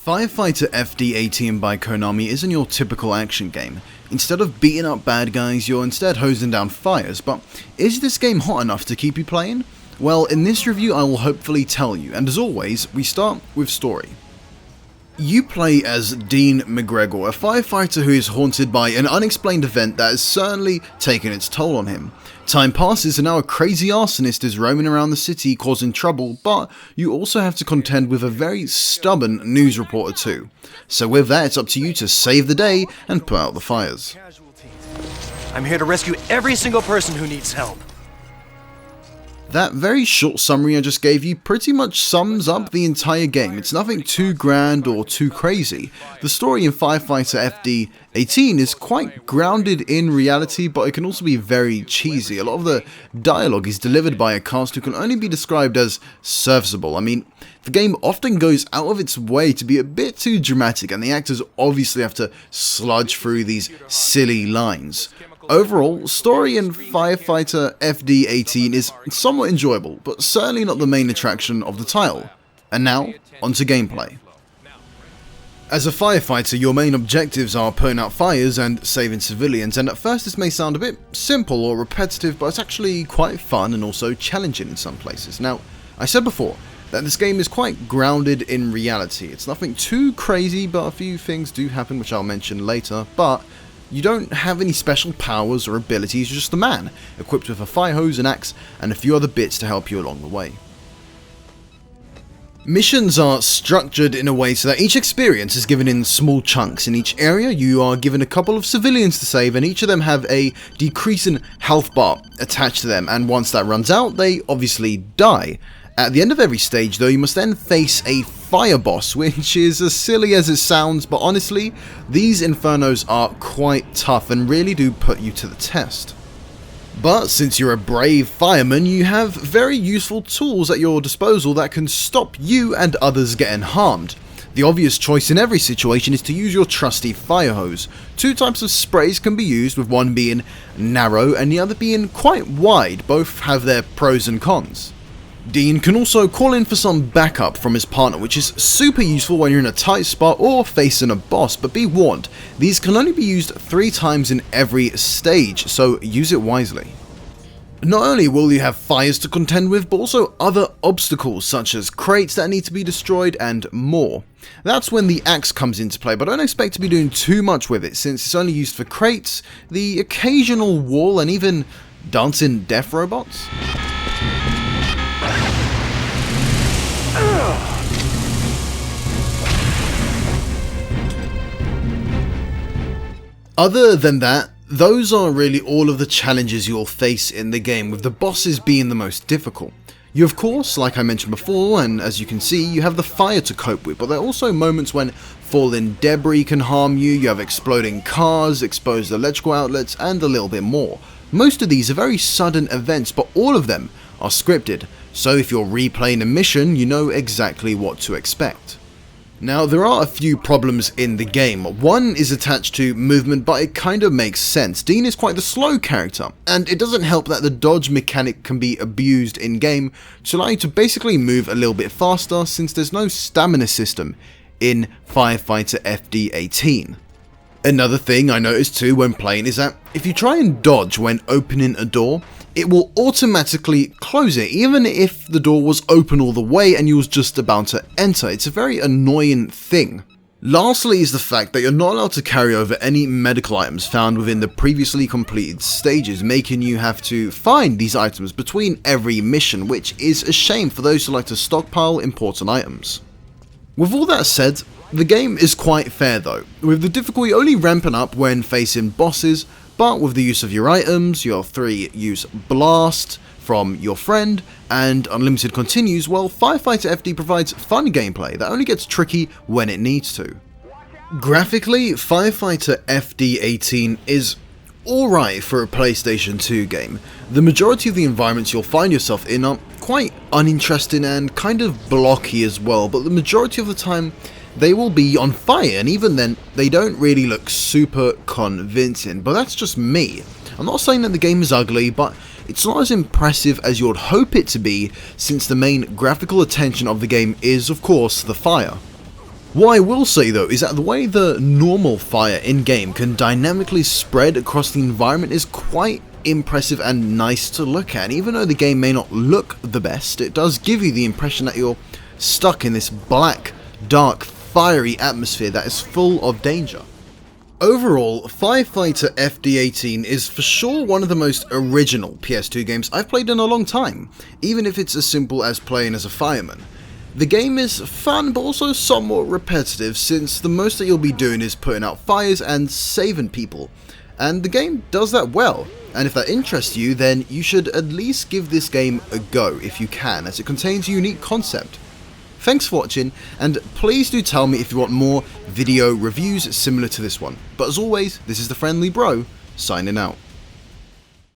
Firefighter F.D.18 by Konami isn't your typical action game. Instead of beating up bad guys, you're instead hosing down fires, but is this game hot enough to keep you playing? Well, in this review I will hopefully tell you, and as always, we start with story. You play as Dean McGregor, a firefighter who is haunted by an unexplained event that has certainly taken its toll on him. Time passes and now a crazy arsonist is roaming around the city causing trouble, but you also have to contend with a very stubborn news reporter too. So with that, it's up to you to save the day and put out the fires. I'm here to rescue every single person who needs help. That very short summary I just gave you pretty much sums up the entire game. It's nothing too grand or too crazy. The story in Firefighter F.D.18 is quite grounded in reality, but it can also be very cheesy. A lot of the dialogue is delivered by a cast who can only be described as serviceable. I mean, the game often goes out of its way to be a bit too dramatic, and the actors obviously have to sludge through these silly lines. Overall, story in Firefighter F.D.18 is somewhat enjoyable, but certainly not the main attraction of the title. And now, onto gameplay. As a firefighter, your main objectives are putting out fires and saving civilians, and at first this may sound a bit simple or repetitive, but it's actually quite fun and also challenging in some places. Now, I said before that this game is quite grounded in reality. It's nothing too crazy, but a few things do happen which I'll mention later, but you don't have any special powers or abilities, you're just a man, equipped with a fire hose, an axe, and a few other bits to help you along the way. Missions are structured in a way so that each experience is given in small chunks. In each area you are given a couple of civilians to save, and each of them have a decreasing health bar attached to them, and once that runs out they obviously die. At the end of every stage though, you must then face a fire boss, which is as silly as it sounds, but honestly, these infernos are quite tough and really do put you to the test. But since you're a brave fireman, you have very useful tools at your disposal that can stop you and others getting harmed. The obvious choice in every situation is to use your trusty fire hose. Two types of sprays can be used, with one being narrow and the other being quite wide. Both have their pros and cons. Dean can also call in for some backup from his partner, which is super useful when you're in a tight spot or facing a boss, but be warned, these can only be used 3 times in every stage, so use it wisely. Not only will you have fires to contend with, but also other obstacles such as crates that need to be destroyed and more. That's when the axe comes into play, but don't expect to be doing too much with it since it's only used for crates, the occasional wall, and even dancing death robots. Other than that, those are really all of the challenges you'll face in the game, with the bosses being the most difficult. You of course, like I mentioned before, and as you can see, you have the fire to cope with, but there are also moments when falling debris can harm you, you have exploding cars, exposed electrical outlets, and a little bit more. Most of these are very sudden events, but all of them are scripted, so if you're replaying a mission, you know exactly what to expect. Now, there are a few problems in the game. One is attached to movement, but it kind of makes sense. Dean is quite the slow character, and it doesn't help that the dodge mechanic can be abused in-game to allow you to basically move a little bit faster, since there's no stamina system in Firefighter F.D.18. Another thing I noticed too when playing is that if you try and dodge when opening a door, it will automatically close it, even if the door was open all the way and you was just about to enter. It's a very annoying thing. Lastly is the fact that you're not allowed to carry over any medical items found within the previously completed stages, making you have to find these items between every mission, which is a shame for those who like to stockpile important items. With all that said, the game is quite fair though, with the difficulty only ramping up when facing bosses, but with the use of your items, your 3-use blast from your friend, and unlimited continues, well, Firefighter FD provides fun gameplay that only gets tricky when it needs to. Graphically, Firefighter FD.18 is alright for a PlayStation 2 game. The majority of the environments you'll find yourself in are quite uninteresting and kind of blocky as well, but the majority of the time they will be on fire, and even then, they don't really look super convincing, but that's just me. I'm not saying that the game is ugly, but it's not as impressive as you would hope it to be, since the main graphical attention of the game is, of course, the fire. What I will say though is that the way the normal fire in-game can dynamically spread across the environment is quite impressive and nice to look at. Even though the game may not look the best, it does give you the impression that you're stuck in this black, dark, fiery atmosphere that is full of danger. Overall, FIREFIGHTER F.D.18 is for sure one of the most original PS2 games I've played in a long time, even if it's as simple as playing as a fireman. The game is fun but also somewhat repetitive, since the most that you'll be doing is putting out fires and saving people, and the game does that well, and if that interests you then you should at least give this game a go if you can, as it contains a unique concept. Thanks for watching, and please do tell me if you want more video reviews similar to this one, but as always, this is the Friendly Bro, signing out.